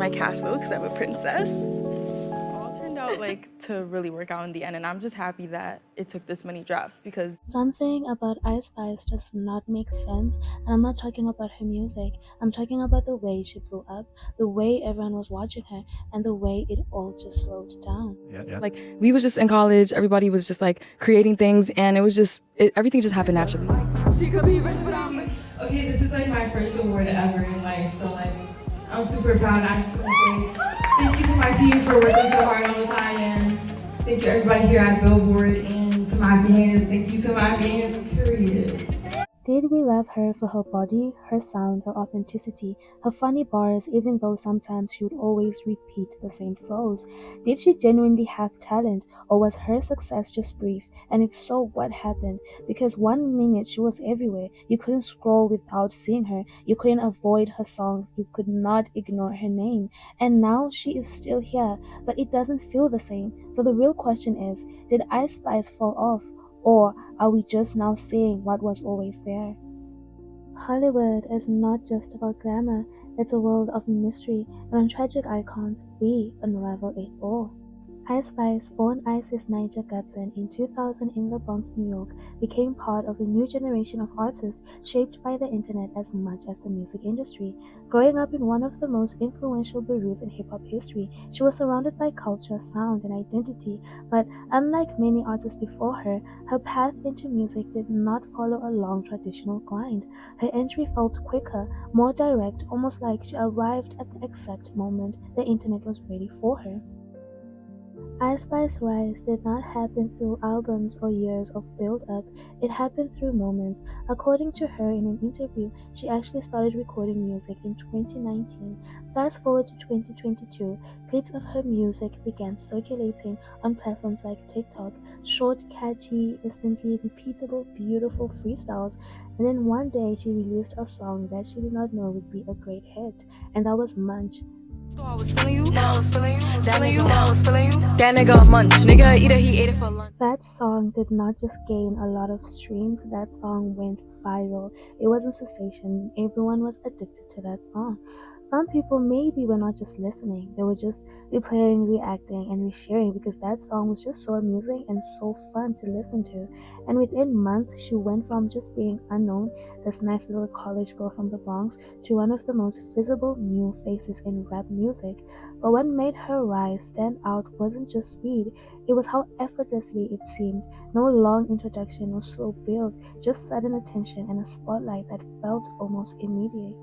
my castle because I'm a princess. All turned out to really work out in the end, and I'm just happy that it took this many drafts because Something about Ice Spice does not make sense, and I'm not talking about her music. I'm talking about the way she blew up, the way everyone was watching her, and the way it all just slowed down. Yeah. we was just in college, everybody was just creating things, and everything just happened naturally. She could be rich, but I'm okay. This is my first award ever in life, so I'm super proud. I just want to say thank you to my team for working so hard all the time, and thank you everybody here at Billboard, and to my fans. Thank you to my fans. Period. Did we love her for her body, her sound, her authenticity, her funny bars, even though sometimes she would always repeat the same flows? Did she genuinely have talent, or was her success just brief? And if so, what happened? Because 1 minute she was everywhere. You couldn't scroll without seeing her. You couldn't avoid her songs. You could not ignore her name. And now she is still here, but it doesn't feel the same. So the real question is, did Ice Spice fall off? Or are we just now seeing what was always there? Hollywood is not just about glamour, it's a world of mystery, and on Tragic Icons, we unravel it all. Ice Spice, born Isis Niger Gutson in 2000 in the Bronx, New York, became part of a new generation of artists shaped by the internet as much as the music industry. Growing up in one of the most influential bureaus in hip hop history, she was surrounded by culture, sound, and identity. But unlike many artists before her, her path into music did not follow a long traditional grind. Her entry felt quicker, more direct, almost like she arrived at the exact moment the internet was ready for her. Ice Spice's rise did not happen through albums or years of build-up, it happened through moments. According to her in an interview, she actually started recording music in 2019. Fast forward to 2022, clips of her music began circulating on platforms like TikTok, short, catchy, instantly repeatable, beautiful freestyles. And then one day she released a song that she did not know would be a great hit, and that was Munch. I was feeling you. Now I was feeling you. Was feeling you. Now I was feeling you. That nigga a munch. Nigga either he ate it for lunch. That song did not just gain a lot of streams, that song went viral. It was a sensation. Everyone was addicted to that song. Some people maybe were not just listening, they were just replaying, reacting, and resharing because that song was just so amusing and so fun to listen to. And within months, she went from just being unknown, this nice little college girl from the Bronx, to one of the most visible new faces in rap music. But what made her rise stand out wasn't just speed, it was how effortlessly it seemed. No long introduction, no slow build, just sudden attention and a spotlight that felt almost immediate.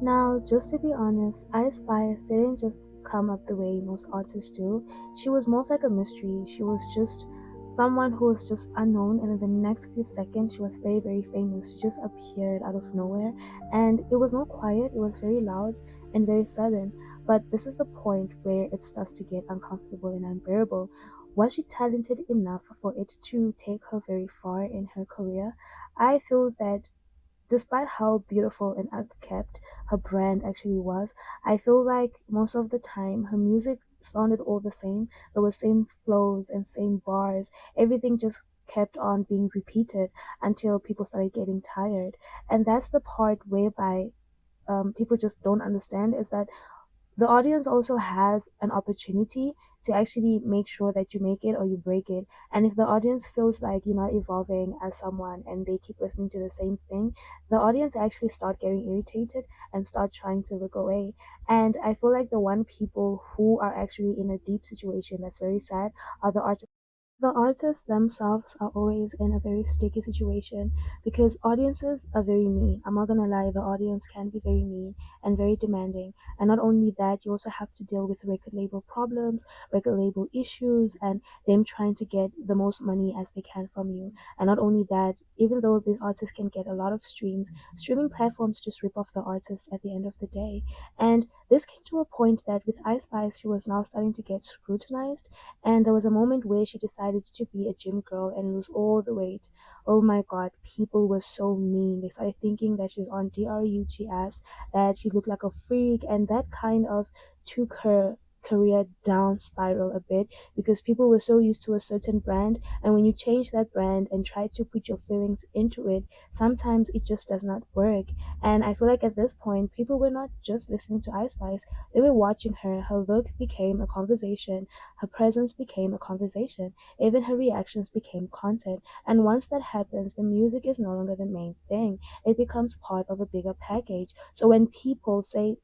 Now, just to be honest, Ice Spice didn't just come up the way most artists do. She was more of like a mystery. She was just someone who was just unknown, and in the next few seconds, she was very, very famous. She just appeared out of nowhere, and it was not quiet, it was very loud and very sudden. But this is the point where it starts to get uncomfortable and unbearable. Was she talented enough for it to take her very far in her career? I feel that despite how beautiful and upkept her brand actually was, I feel like most of the time her music sounded all the same. There were same flows and same bars. Everything just kept on being repeated until people started getting tired. And that's the part whereby people just don't understand is that the audience also has an opportunity to actually make sure that you make it or you break it. And if the audience feels like you're not evolving as someone and they keep listening to the same thing, the audience actually start getting irritated and start trying to look away. And I feel like the one people who are actually in a deep situation that's very sad are the artists. The artists themselves are always in a very sticky situation because audiences are very mean. I'm not gonna lie, the audience can be very mean and very demanding. And not only that, you also have to deal with record label problems, record label issues, and them trying to get the most money as they can from you. And not only that, even though these artists can get a lot of streams, streaming platforms just rip off the artist at the end of the day. And this came to a point that with Ice Spice, she was now starting to get scrutinized, and there was a moment where she decided to be a gym girl and lose all the weight. Oh my god, people were so mean. They started thinking that she was on drugs, that she looked like a freak, and that kind of took her career down spiral a bit because people were so used to a certain brand, and when you change that brand and try to put your feelings into it, sometimes it just does not work. And I feel like at this point, people were not just listening to Ice Spice, they were watching her. Her look became a conversation, her presence became a conversation, even her reactions became content. And once that happens, the music is no longer the main thing, it becomes part of a bigger package. So when people say,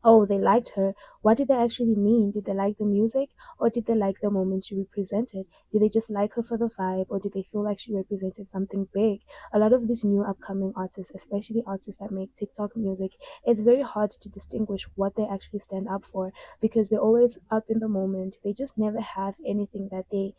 oh, they liked her, what did they actually mean? Did they like the music, or did they like the moment she represented? Did they just like her for the vibe, or did they feel like she represented something big? A lot of these new upcoming artists, especially artists that make TikTok music, it's very hard to distinguish what they actually stand up for because they're always up in the moment. They just never have anything that they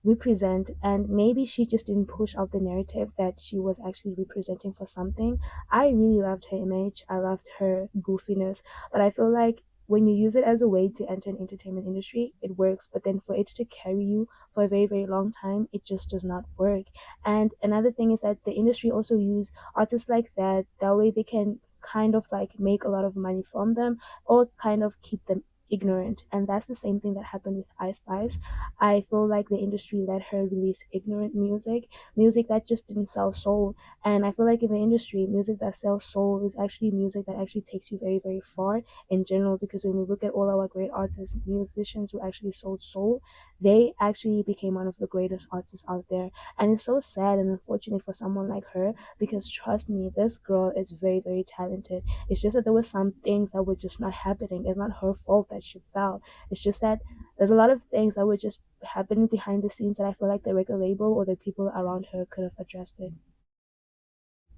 represent, and maybe she just didn't push out the narrative that she was actually representing for something. I really loved her image, I loved her goofiness, but I feel like when you use it as a way to enter an entertainment industry, it works, but then for it to carry you for a very very long time, it just does not work. And another thing is that the industry also use artists like that way they can kind of like make a lot of money from them or kind of keep them ignorant. And that's the same thing that happened with Ice Spice. I feel like the industry let her release ignorant music, music that just didn't sell soul. And I feel like in the industry, music that sells soul is actually music that actually takes you very, very far in general. Because when we look at all our great artists, musicians who actually sold soul, they actually became one of the greatest artists out there. And it's so sad and unfortunate for someone like her because trust me, this girl is very, very talented. It's just that there were some things that were just not happening. It's not her fault that she fell. It's just that there's a lot of things that were just happening behind the scenes that I feel like the record label or the people around her could have addressed it.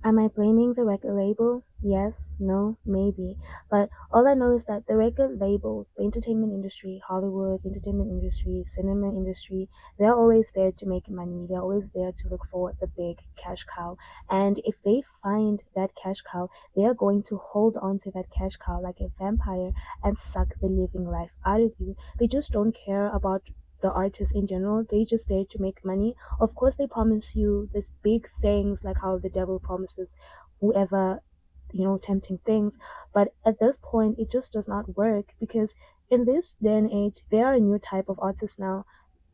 Am I blaming the record label? Yes, no, maybe. But all I know is that the record labels, the entertainment industry, Hollywood, entertainment industry, cinema industry, they're always there to make money. They're always there to look for the big cash cow. And if they find that cash cow, they are going to hold on to that cash cow like a vampire and suck the living life out of you. They just don't care about the artists in general. They're just there to make money. Of course, they promise you these big things, like how the devil promises whoever, tempting things. But at this point, it just does not work because in this day and age, there are a new type of artists now.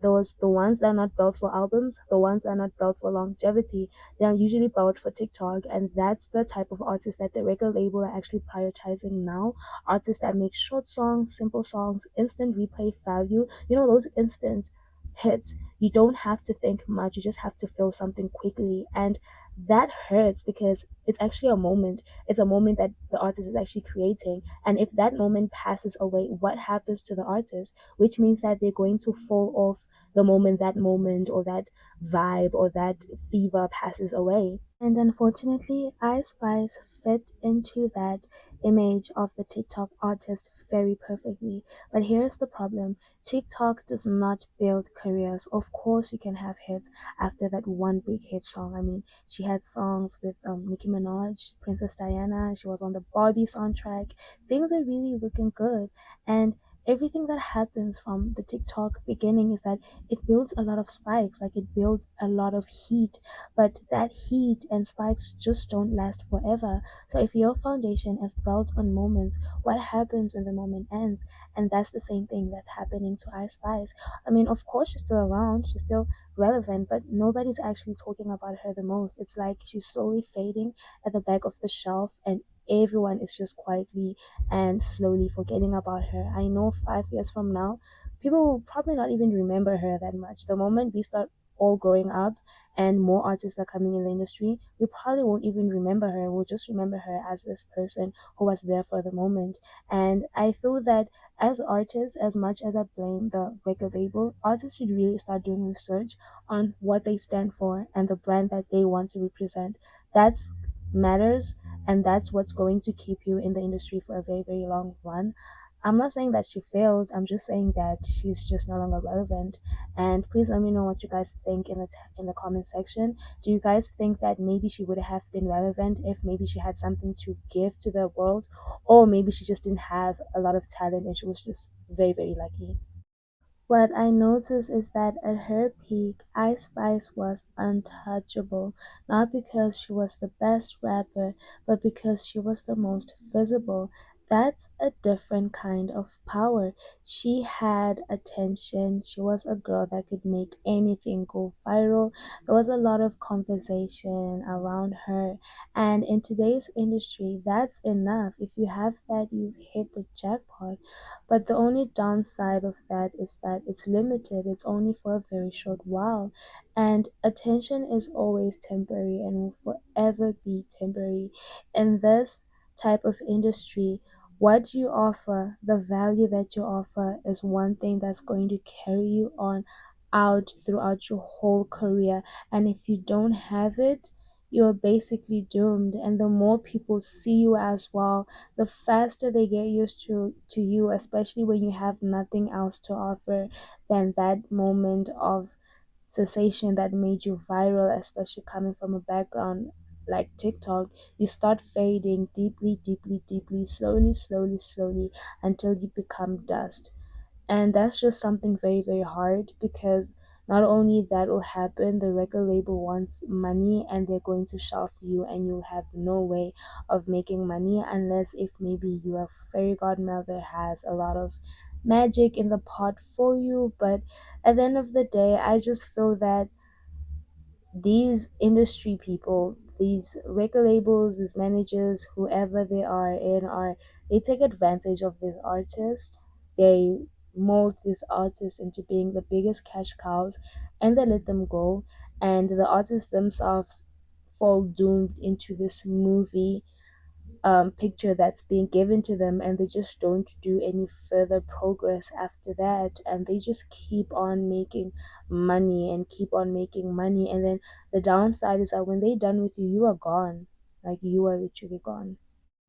Those the ones that are not built for albums, the ones that are not built for longevity, they are usually built for TikTok, and that's the type of artist that the record label are actually prioritizing now. Artists that make short songs, simple songs, instant replay value. Those instant hits. You don't have to think much. You just have to feel something quickly, and that hurts because it's actually a moment. It's a moment that the artist is actually creating, and if that moment passes away, what happens to the artist? Which means that they're going to fall off the moment that moment or that vibe or that fever passes away. And unfortunately, Ice Spice fit into that image of the TikTok artist very perfectly. But here's the problem: TikTok does not build careers. Of course, you can have hits after that one big hit song. I mean, she had songs with Nicki Minaj, Princess Diana, she was on the Barbie soundtrack. Things are really looking good. And everything that happens from the TikTok beginning is that it builds a lot of spikes, like it builds a lot of heat, but that heat and spikes just don't last forever. So if your foundation is built on moments, what happens when the moment ends? And that's the same thing that's happening to Ice Spice. I mean, of course she's still around, she's still relevant, but nobody's actually talking about her the most. It's like she's slowly fading at the back of the shelf, and everyone is just quietly and slowly forgetting about her. I know 5 years from now, people will probably not even remember her that much. The moment we start all growing up and more artists are coming in the industry, we probably won't even remember her. We'll just remember her as this person who was there for the moment. And I feel that as artists, as much as I blame the record label, artists should really start doing research on what they stand for and the brand that they want to represent. That's matters, and that's what's going to keep you in the industry for a very, very long run. I'm not saying that she failed. I'm just saying that she's just no longer relevant. And please let me know what you guys think in the comment section. Do you guys think that maybe she would have been relevant if maybe she had something to give to the world, or maybe she just didn't have a lot of talent and she was just very very lucky? What I noticed is that at her peak, Ice Spice was untouchable, not because she was the best rapper, but because she was the most visible. That's a different kind of power. She had attention. She was a girl that could make anything go viral. There was a lot of conversation around her. And in today's industry, that's enough. If you have that, you've hit the jackpot. But the only downside of that is that it's limited, it's only for a very short while. And attention is always temporary and will forever be temporary. In this type of industry, what you offer, the value that you offer, is one thing that's going to carry you on out throughout your whole career. And if you don't have it, you're basically doomed. And the more people see you as well, the faster they get used to you, especially when you have nothing else to offer than that moment of cessation that made you viral, especially coming from a background like TikTok. You start fading deeply, deeply, deeply, slowly, slowly, slowly, until you become dust. And that's just something very, very hard, because not only that will happen, the record label wants money and they're going to shelf you, and you'll have no way of making money unless if maybe your fairy godmother has a lot of magic in the pot for you. But at the end of the day, I just feel that these industry people, these record labels, these managers, whoever they are in, are they take advantage of this artist. They mold this artist into being the biggest cash cows, and they let them go. And the artists themselves fall doomed into this movie picture that's being given to them, and they just don't do any further progress after that, and they just keep on making money and keep on making money. And then the downside is that when they're done with you, you are gone. Like, you are literally gone.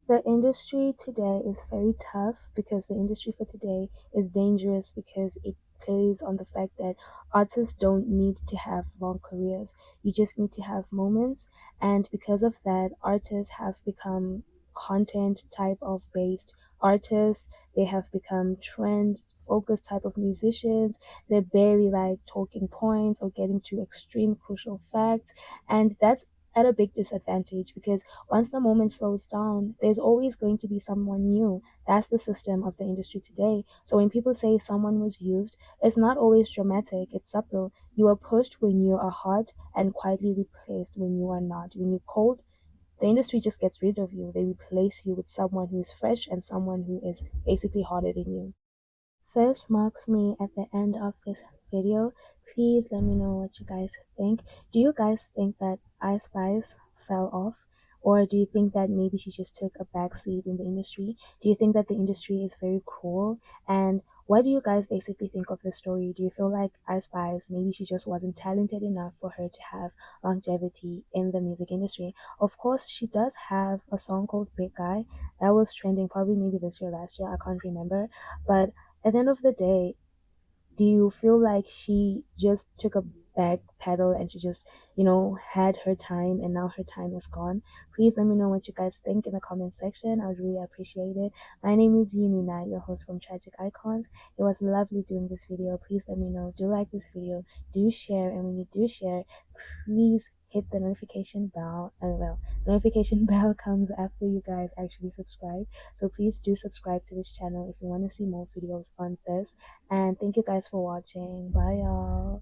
The industry today is very tough, because the industry for today is dangerous, because it plays on the fact that artists don't need to have long careers. You just need to have moments. And because of that, artists have become content type of based artists. They have become trend focused type of musicians. They're barely like talking points or getting to extreme crucial facts. And that's at a big disadvantage, because once the moment slows down, there's always going to be someone new. That's the system of the industry today. So when people say someone was used, it's not always dramatic, it's subtle. You are pushed when you are hot and quietly replaced when you are not. When you're cold, the industry just gets rid of you. They replace you with someone who's fresh and someone who is basically hotter than you. This marks me at the end of this video. Please let me know what you guys think. Do you guys think that Ice Spice fell off? Or do you think that maybe she just took a back seat in the industry? Do you think that the industry is very cruel? And what do you guys basically think of the story? Do you feel like Ice Spice, maybe she just wasn't talented enough for her to have longevity in the music industry? Of course, she does have a song called Big Guy that was trending probably maybe this year, last year, I can't remember. But at the end of the day, do you feel like she just took a back pedal and she just, had her time and now her time is gone? Please let me know what you guys think in the comment section. I would really appreciate it. My name is Unina, your host from Tragic Icons. It was lovely doing this video. Please let me know. Do like this video, do share, and when you do share, please hit the notification bell. Notification bell comes after you guys actually subscribe. So please do subscribe to this channel if you want to see more videos on this. And thank you guys for watching. Bye, y'all.